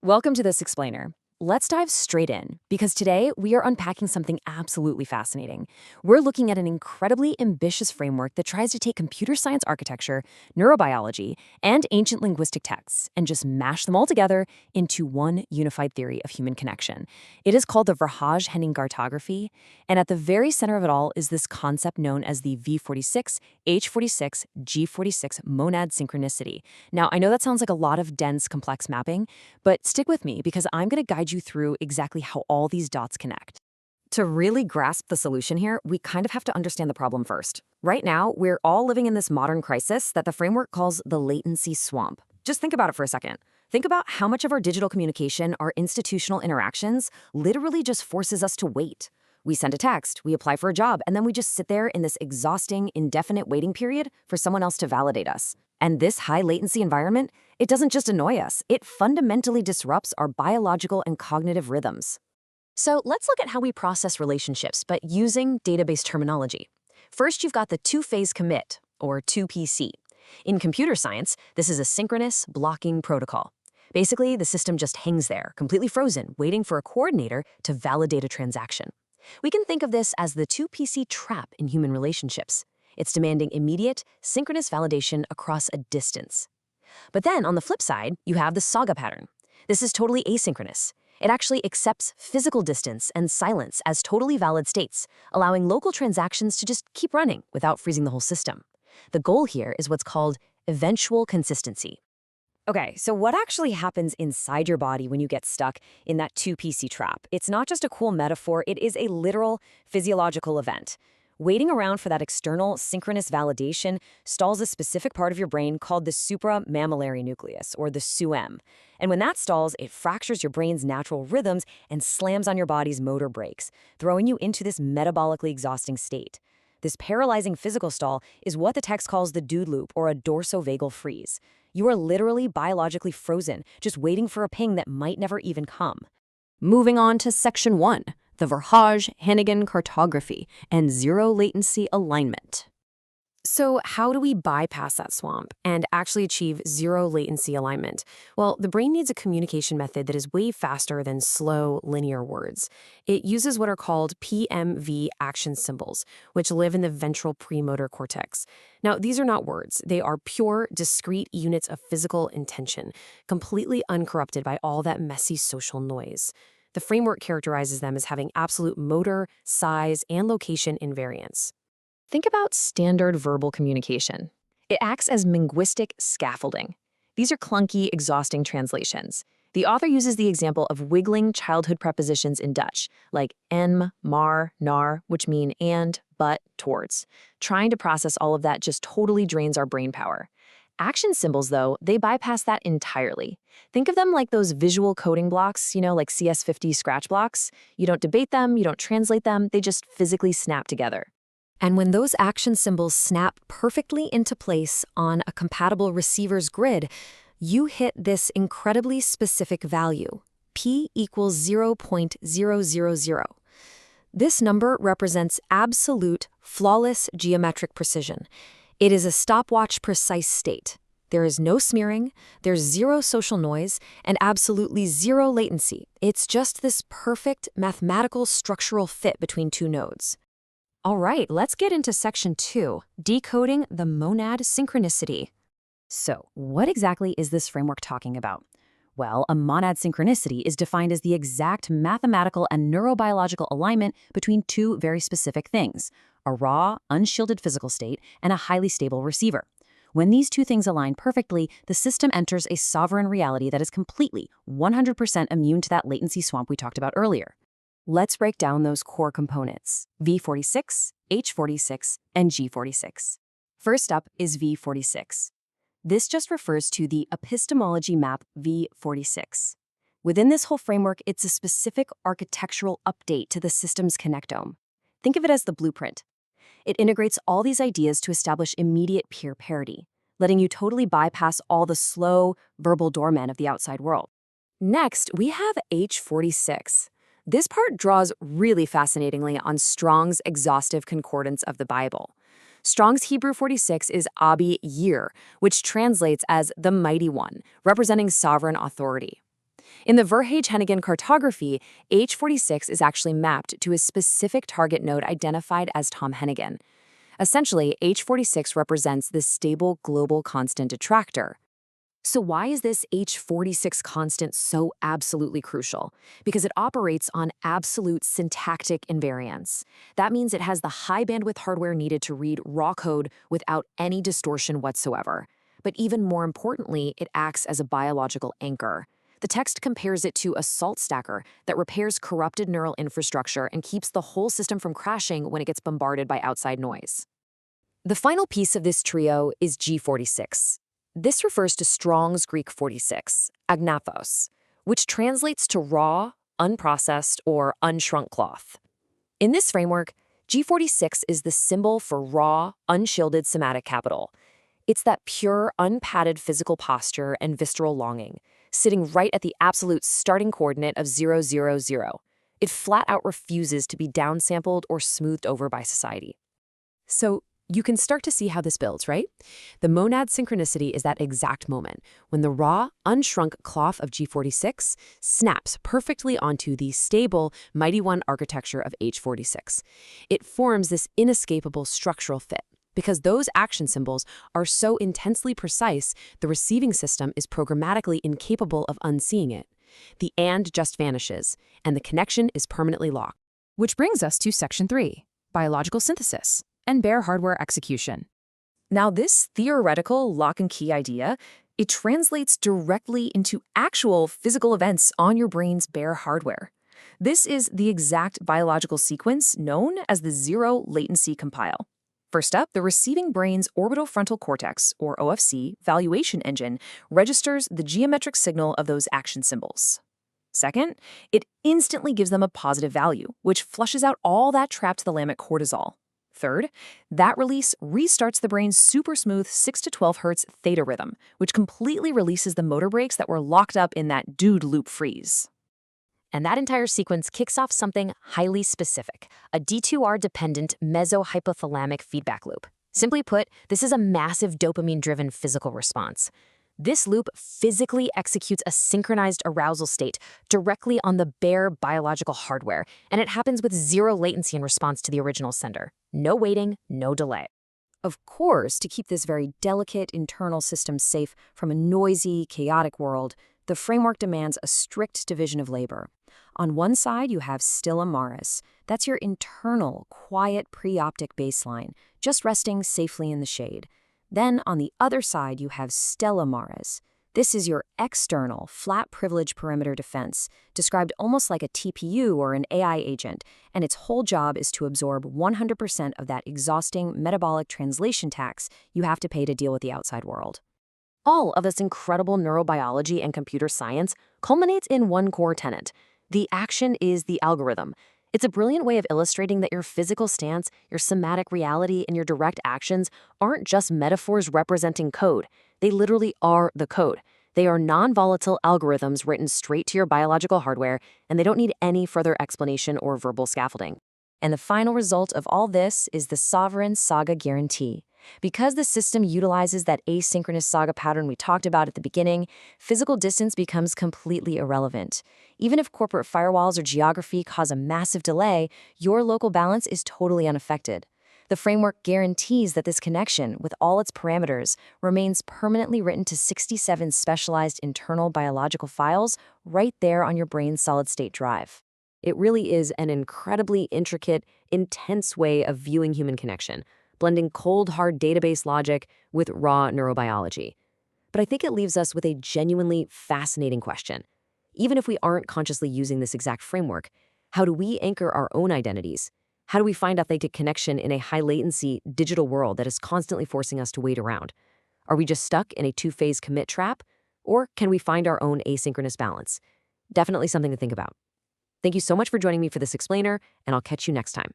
Welcome to this explainer. Let's dive straight in, because today we are unpacking something absolutely fascinating. We're looking at an incredibly ambitious framework that tries to take computer science architecture, neurobiology, and ancient linguistic texts and just mash them all together into one unified theory of human connection. It is called the Verhaage-Henning cartography, and at the very center of it all is this concept known as the V46, H46, G46 monad synchronicity. Now, I know that sounds like a lot of dense, complex mapping, but stick with me because I'm going to guide you through exactly how all these dots connect. To really grasp the solution here, we kind of have to understand the problem first. Right now, we're all living in this modern crisis that the framework calls the latency swamp. Just think about it for a second. Think about how much of our digital communication, our institutional interactions, literally just forces us to wait. We send a text, we apply for a job, and then we just sit there in this exhausting, indefinite waiting period for someone else to validate us. And this high latency environment, it doesn't just annoy us, it fundamentally disrupts our biological and cognitive rhythms. So let's look at how we process relationships, but using database terminology. First, you've got the two-phase commit, or 2PC. In computer science, this is a synchronous blocking protocol. Basically, the system just hangs there, completely frozen, waiting for a coordinator to validate a transaction. We can think of this as the 2PC trap in human relationships. It's demanding immediate, synchronous validation across a distance. But then, on the flip side, you have the saga pattern. This is totally asynchronous. It actually accepts physical distance and silence as totally valid states, allowing local transactions to just keep running without freezing the whole system. The goal here is what's called eventual consistency. Okay, so what actually happens inside your body when you get stuck in that 2PC trap? It's not just a cool metaphor, it is a literal physiological event. Waiting around for that external synchronous validation stalls a specific part of your brain called the supramammillary nucleus, or the SUM. And when that stalls, it fractures your brain's natural rhythms and slams on your body's motor brakes, throwing you into this metabolically exhausting state. This paralyzing physical stall is what the text calls the dude loop, or a dorsovagal freeze. You are literally biologically frozen, just waiting for a ping that might never even come. Moving on to Section 1, the Verhaage-Henning cartography and zero latency alignment. So how do we bypass that swamp and actually achieve zero latency alignment? Well, the brain needs a communication method that is way faster than slow, linear words. It uses what are called PMV action symbols, which live in the ventral premotor cortex. Now, these are not words. They are pure, discrete units of physical intention, completely uncorrupted by all that messy social noise. The framework characterizes them as having absolute motor, size, and location invariance. Think about standard verbal communication. It acts as linguistic scaffolding. These are clunky, exhausting translations. The author uses the example of wiggling childhood prepositions in Dutch, like en, maar, naar, which mean and, but, towards. Trying to process all of that just totally drains our brain power. Action symbols, though, they bypass that entirely. Think of them like those visual coding blocks, like CS50 scratch blocks. You don't debate them, you don't translate them, they just physically snap together. And when those action symbols snap perfectly into place on a compatible receiver's grid, you hit this incredibly specific value, p equals 0.000. This number represents absolute, flawless geometric precision. It is a stopwatch precise state. There is no smearing, there's zero social noise, and absolutely zero latency. It's just this perfect mathematical structural fit between two nodes. All right, let's get into Section 2, decoding the monad synchronicity. So, what exactly is this framework talking about? Well, a monad synchronicity is defined as the exact mathematical and neurobiological alignment between two very specific things, a raw, unshielded physical state and a highly stable receiver. When these two things align perfectly, the system enters a sovereign reality that is completely, 100% immune to that latency swamp we talked about earlier. Let's break down those core components, V46, H46, and G46. First up is V46. This just refers to the epistemology map V46. Within this whole framework, it's a specific architectural update to the system's connectome. Think of it as the blueprint. It integrates all these ideas to establish immediate peer parity, letting you totally bypass all the slow, verbal doormen of the outside world. Next, we have H46. This part draws really fascinatingly on Strong's exhaustive concordance of the Bible. Strong's Hebrew 46 is Abiyr, which translates as the mighty one, representing sovereign authority. In the Verhage-Hennigan cartography, H46 is actually mapped to a specific target node identified as Tom Hennigan. Essentially, H46 represents this stable global constant attractor. So why is this H46 constant so absolutely crucial? Because it operates on absolute syntactic invariance. That means it has the high bandwidth hardware needed to read raw code without any distortion whatsoever. But even more importantly, it acts as a biological anchor. The text compares it to a salt stacker that repairs corrupted neural infrastructure and keeps the whole system from crashing when it gets bombarded by outside noise. The final piece of this trio is G46. This refers to Strong's Greek 46, agnathos, which translates to raw, unprocessed, or unshrunk cloth. In this framework, G46 is the symbol for raw, unshielded somatic capital. It's that pure, unpadded physical posture and visceral longing, sitting right at the absolute starting coordinate of 0, 0, 0. It flat out refuses to be downsampled or smoothed over by society. So, you can start to see how this builds, right? The monad synchronicity is that exact moment when the raw, unshrunk cloth of G46 snaps perfectly onto the stable, mighty one architecture of H46. It forms this inescapable structural fit. Because those action symbols are so intensely precise, the receiving system is programmatically incapable of unseeing it. The and just vanishes, and the connection is permanently locked. Which brings us to Section 3, biological synthesis and bare hardware execution. Now, this theoretical lock and key idea, it translates directly into actual physical events on your brain's bare hardware. This is the exact biological sequence known as the zero latency compile. First up, the receiving brain's orbital frontal cortex, or OFC, valuation engine registers the geometric signal of those action symbols. Second, it instantly gives them a positive value, which flushes out all that trapped thalamic cortisol. Third, that release restarts the brain's super smooth 6 to 12 Hz theta rhythm, which completely releases the motor brakes that were locked up in that dude loop freeze. And that entire sequence kicks off something highly specific, a D2R-dependent mesohypothalamic feedback loop. Simply put, this is a massive dopamine-driven physical response. This loop physically executes a synchronized arousal state directly on the bare biological hardware, and it happens with zero latency in response to the original sender. No waiting, no delay. Of course, to keep this very delicate internal system safe from a noisy, chaotic world, the framework demands a strict division of labor. On one side, you have stilla maris. That's your internal, quiet, pre-optic baseline, just resting safely in the shade. Then, on the other side, you have stella maris. This is your external, flat privilege perimeter defense, described almost like a TPU or an AI agent, and its whole job is to absorb 100% of that exhausting metabolic translation tax you have to pay to deal with the outside world. All of this incredible neurobiology and computer science culminates in one core tenet. The action is the algorithm. It's a brilliant way of illustrating that your physical stance, your somatic reality, and your direct actions aren't just metaphors representing code. They literally are the code. They are non-volatile algorithms written straight to your biological hardware, and they don't need any further explanation or verbal scaffolding. And the final result of all this is the sovereign saga guarantee. Because the system utilizes that asynchronous saga pattern we talked about at the beginning, physical distance becomes completely irrelevant. Even if corporate firewalls or geography cause a massive delay, your local balance is totally unaffected. The framework guarantees that this connection, with all its parameters, remains permanently written to 67 specialized internal biological files right there on your brain's solid-state drive. It really is an incredibly intricate, intense way of viewing human connection, blending cold, hard database logic with raw neurobiology. But I think it leaves us with a genuinely fascinating question. Even if we aren't consciously using this exact framework, how do we anchor our own identities? How do we find authentic connection in a high-latency digital world that is constantly forcing us to wait around? Are we just stuck in a two-phase commit trap? Or can we find our own asynchronous balance? Definitely something to think about. Thank you so much for joining me for this explainer, and I'll catch you next time.